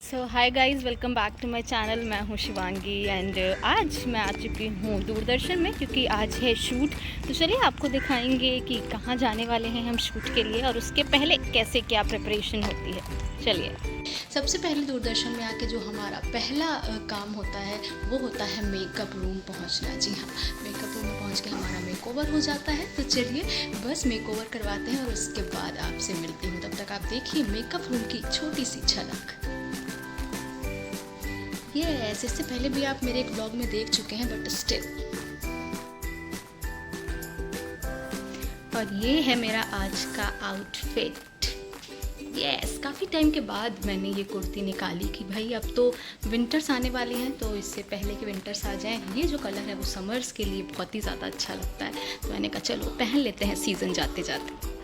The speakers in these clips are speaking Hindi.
So hi guys, welcome back to my channel. मैं हूँ शिवांगी एंड आज मैं आ चुकी हूँ दूरदर्शन में क्योंकि आज है शूट। तो चलिए आपको दिखाएंगे कि कहाँ जाने वाले हैं हम शूट के लिए और उसके पहले कैसे क्या प्रिपरेशन होती है। चलिए, सबसे पहले दूरदर्शन में आके जो हमारा पहला काम होता है वो होता है मेकअप रूम पहुँचना। जी हाँ, मेकअप रूम में पहुँच के हमारा मेकओवर हो जाता है। तो चलिए बस मेकओवर करवाते हैं और उसके बाद आपसे मिलती हूँ। तब तक आप देखिए मेकअप रूम की छोटी सी झलक। यस, इससे पहले भी आप मेरे एक ब्लॉग में देख चुके हैं बट स्टिल। और ये है मेरा आज का आउटफिट। यस, काफ़ी टाइम के बाद मैंने ये कुर्ती निकाली कि भाई अब तो विंटर्स आने वाले हैं, तो इससे पहले कि विंटर्स आ जाएं ये जो कलर है वो समर्स के लिए बहुत ही ज़्यादा अच्छा लगता है। तो मैंने कहा चलो पहन लेते हैं सीज़न जाते जाते।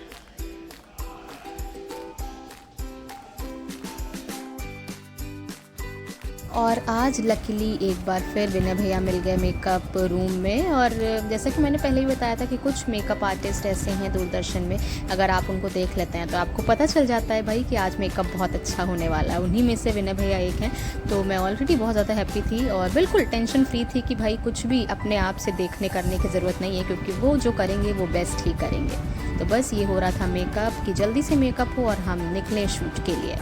और आज लकीली एक बार फिर विनय भैया मिल गए मेकअप रूम में। और जैसा कि मैंने पहले ही बताया था कि कुछ मेकअप आर्टिस्ट ऐसे हैं दूरदर्शन में, अगर आप उनको देख लेते हैं तो आपको पता चल जाता है भाई कि आज मेकअप बहुत अच्छा होने वाला है। उन्हीं में से विनय भैया एक हैं। तो मैं ऑलरेडी बहुत ज़्यादा हैप्पी थी और बिल्कुल टेंशन फ्री थी कि भाई कुछ भी अपने आप से देखने करने की ज़रूरत नहीं है, क्योंकि वो जो करेंगे वो बेस्ट ही करेंगे। तो बस ये हो रहा था मेकअप कि जल्दी से मेकअप हो और हम निकलें शूट के लिए।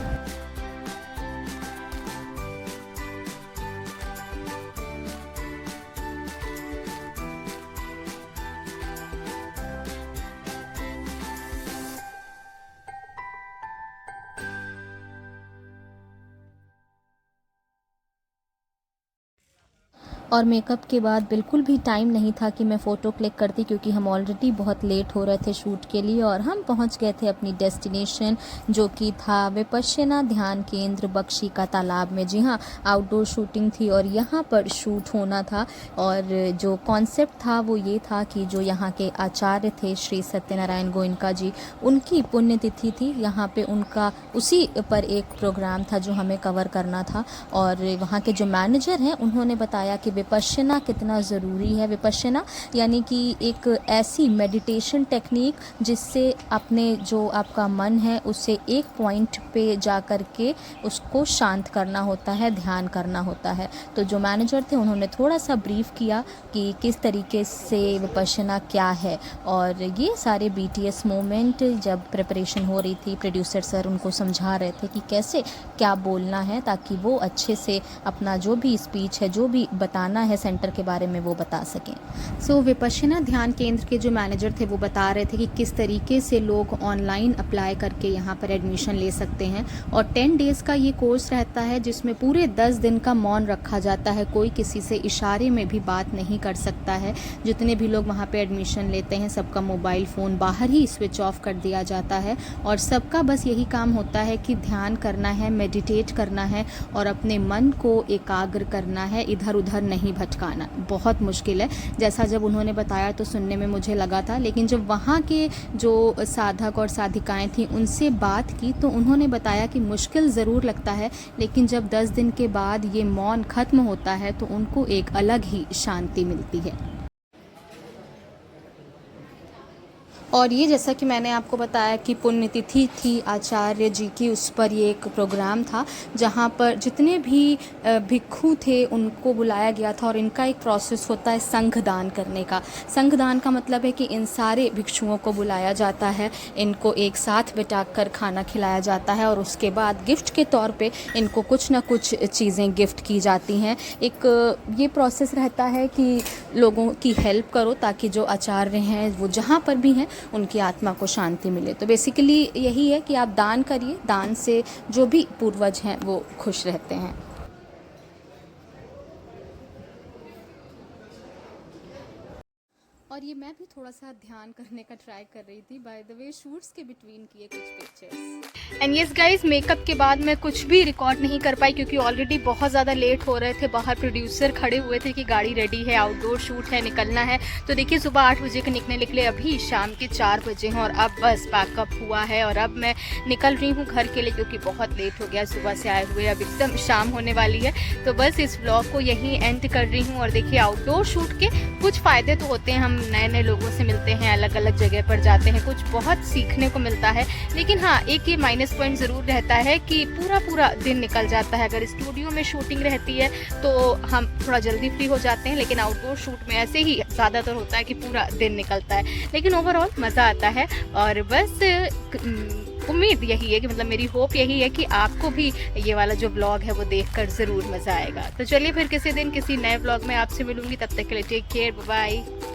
और मेकअप के बाद बिल्कुल भी टाइम नहीं था कि मैं फ़ोटो क्लिक करती, क्योंकि हम ऑलरेडी बहुत लेट हो रहे थे शूट के लिए। और हम पहुंच गए थे अपनी डेस्टिनेशन, जो कि था विपश्यना ध्यान केंद्र बख्शी का तालाब में। जी हाँ, आउटडोर शूटिंग थी और यहाँ पर शूट होना था। और जो कॉन्सेप्ट था वो ये था कि जो यहाँ के आचार्य थे श्री सत्यनारायण गोयनका जी, उनकी पुण्यतिथि थी यहाँ पे। उनका उसी पर एक प्रोग्राम था जो हमें कवर करना था। और वहाँ के जो मैनेजर हैं उन्होंने बताया कि विपश्यना कितना ज़रूरी है। विपश्यना यानी कि एक ऐसी मेडिटेशन टेक्निक जिससे अपने जो आपका मन है उससे एक पॉइंट पे जा कर के उसको शांत करना होता है, ध्यान करना होता है। तो जो मैनेजर थे उन्होंने थोड़ा सा ब्रीफ किया कि किस तरीके से विपश्यना क्या है। और ये सारे BTS मोमेंट जब प्रिपरेशन हो रही थी, प्रोड्यूसर सर उनको समझा रहे थे कि कैसे क्या बोलना है ताकि वो अच्छे से अपना जो भी स्पीच है, जो भी बताना है सेंटर के बारे में, वो बता सकें। सो विपश्यना ध्यान केंद्र के जो मैनेजर थे वो बता रहे थे कि किस तरीके से लोग ऑनलाइन अप्लाई करके यहाँ पर एडमिशन ले सकते हैं। और 10 डेज़ का ये कोर्स रहता है जिसमें पूरे 10 दिन का मौन रखा जाता है। कोई किसी से इशारे में भी बात नहीं कर सकता है। जितने भी लोग वहाँ पे एडमिशन लेते हैं सबका मोबाइल फ़ोन बाहर ही स्विच ऑफ कर दिया जाता है। और सबका बस यही काम होता है कि ध्यान करना है, मेडिटेट करना है और अपने मन को एकाग्र करना है, इधर उधर नहीं भटकाना। बहुत मुश्किल है, जैसा जब उन्होंने बताया तो सुनने में मुझे लगा था, लेकिन जब वहाँ के जो साधक और साधिकाएं थी उनसे बात की तो उन्होंने बताया कि मुश्किल ज़रूर लगता है, लेकिन जब 10 दिन के बाद ये मौन ख़त्म होता है तो उनको एक अलग ही शांति मिलती है। और ये जैसा कि मैंने आपको बताया कि पुण्यतिथि थी आचार्य जी की, उस पर ये एक प्रोग्राम था जहाँ पर जितने भी भिक्षु थे उनको बुलाया गया था। और इनका एक प्रोसेस होता है संघदान करने का। संघदान का मतलब है कि इन सारे भिक्षुओं को बुलाया जाता है, इनको एक साथ बिठाकर खाना खिलाया जाता है और उसके बाद गिफ्ट के तौर पे इनको कुछ ना कुछ चीज़ें गिफ्ट की जाती हैं। एक ये प्रोसेस रहता है कि लोगों की हेल्प करो ताकि जो आचार्य हैं वो जहाँ पर भी हैं उनकी आत्मा को शांति मिले। तो बेसिकली यही है कि आप दान करिए, दान से जो भी पूर्वज हैं वो खुश रहते हैं। और ये मैं भी थोड़ा सा ध्यान करने का ट्राई कर रही थी। बाय द वे शूट्स के बिटवीन किए कुछ pictures. And yes guys, makeup के बाद मैं कुछ भी रिकॉर्ड नहीं कर पाई क्योंकि ऑलरेडी बहुत ज़्यादा लेट हो रहे थे। बाहर प्रोड्यूसर खड़े हुए थे कि गाड़ी रेडी है, आउटडोर शूट है, निकलना है। तो देखिए सुबह 8 बजे के निकले, अभी शाम के 4 बजे हैं और अब बस पैकअप हुआ है और अब मैं निकल रही हूँ घर के लिए क्योंकि बहुत लेट हो गया सुबह से आए हुए। अब एकदम शाम होने वाली है। तो बस इस ब्लॉग को यहीं एंड कर रही हूँ। और देखिए आउटडोर शूट के कुछ फ़ायदे तो होते हैं, हम नए नए लोगों से मिलते हैं, अलग अलग जगह पर जाते हैं, कुछ बहुत सीखने को मिलता है। लेकिन हाँ, एक ये माइनस पॉइंट ज़रूर रहता है कि पूरा पूरा दिन निकल जाता है। अगर स्टूडियो में शूटिंग रहती है तो हम थोड़ा जल्दी फ्री हो जाते हैं, लेकिन आउटडोर शूट में ऐसे ही ज़्यादातर होता है कि पूरा दिन निकलता है। लेकिन ओवरऑल मज़ा आता है। और बस उम्मीद यही है कि मतलब मेरी होप यही है कि आपको भी ये वाला जो ब्लॉग है वो देखकर ज़रूर मज़ा आएगा। तो चलिए फिर किसी दिन किसी नए ब्लॉग में आपसे मिलूंगी, तब तक के लिए टेक केयर, बाय बाय।